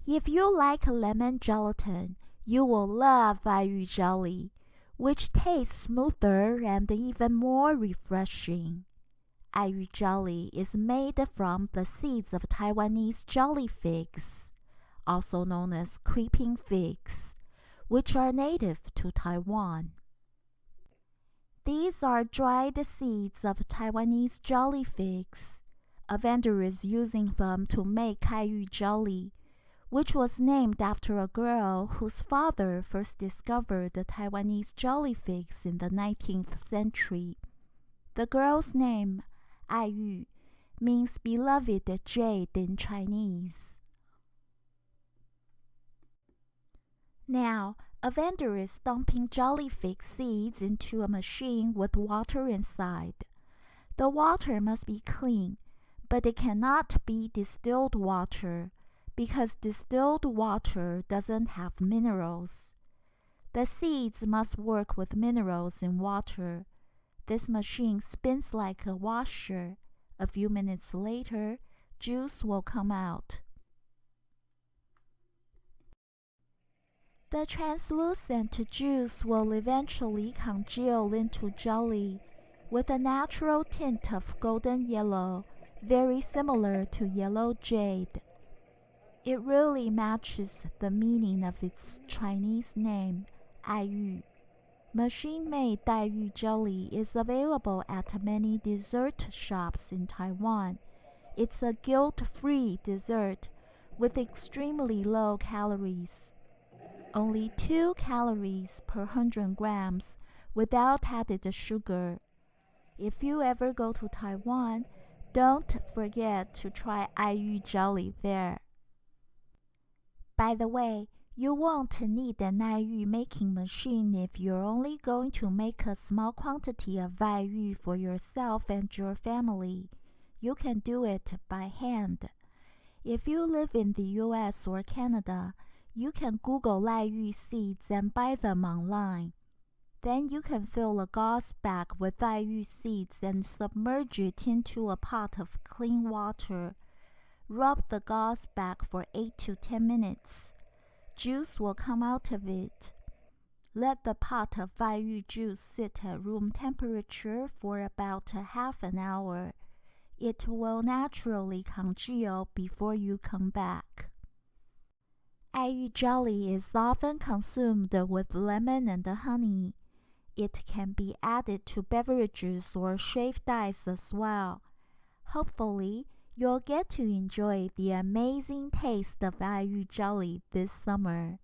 If you like lemon gelatin, you will love Aiyu jelly, which tastes smoother and even more refreshing. Aiyu jelly is made from the seeds of Taiwanese jelly figs, also known as creeping figs, which are native to Taiwan. These are dried seeds of Taiwanese jelly figs. A vendor is using them to make Aiyu jelly, which was named after a girl whose father first discovered the Taiwanese jelly figs in the 19th century. The girl's name, Aiyu, means beloved jade in Chinese. Now, a vendor is dumping jelly fig seeds into a machine with water inside. The water must be clean, but it cannot be distilled water, because distilled water doesn't have minerals. The seeds must work with minerals in water. This machine spins like a washer. A few minutes later, juice will come out. The translucent juice will eventually congeal into jelly with a natural tint of golden yellow, very similar to yellow jade. It really matches the meaning of its Chinese name, Aiyu. Machine-made Aiyu jelly is available at many dessert shops in Taiwan. It's a guilt-free dessert with extremely low calories. Only 2 calories per 100 grams without added sugar. If you ever go to Taiwan, don't forget to try Aiyu jelly there. By the way, you won't need an Aiyu making machine if you're only going to make a small quantity of Aiyu for yourself and your family. You can do it by hand. If you live in the US or Canada, you can Google Aiyu seeds and buy them online. Then you can fill a gauze bag with Aiyu seeds and submerge it into a pot of clean water. Rub the gauze bag for 8 to 10 minutes. Juice will come out of it. Let the pot of Aiyu juice sit at room temperature for about half an hour. It will naturally congeal before you come back. Aiyu jelly is often consumed with lemon and honey. It can be added to beverages or shaved ice as well. Hopefully, you'll get to enjoy the amazing taste of Aiyu jelly this summer.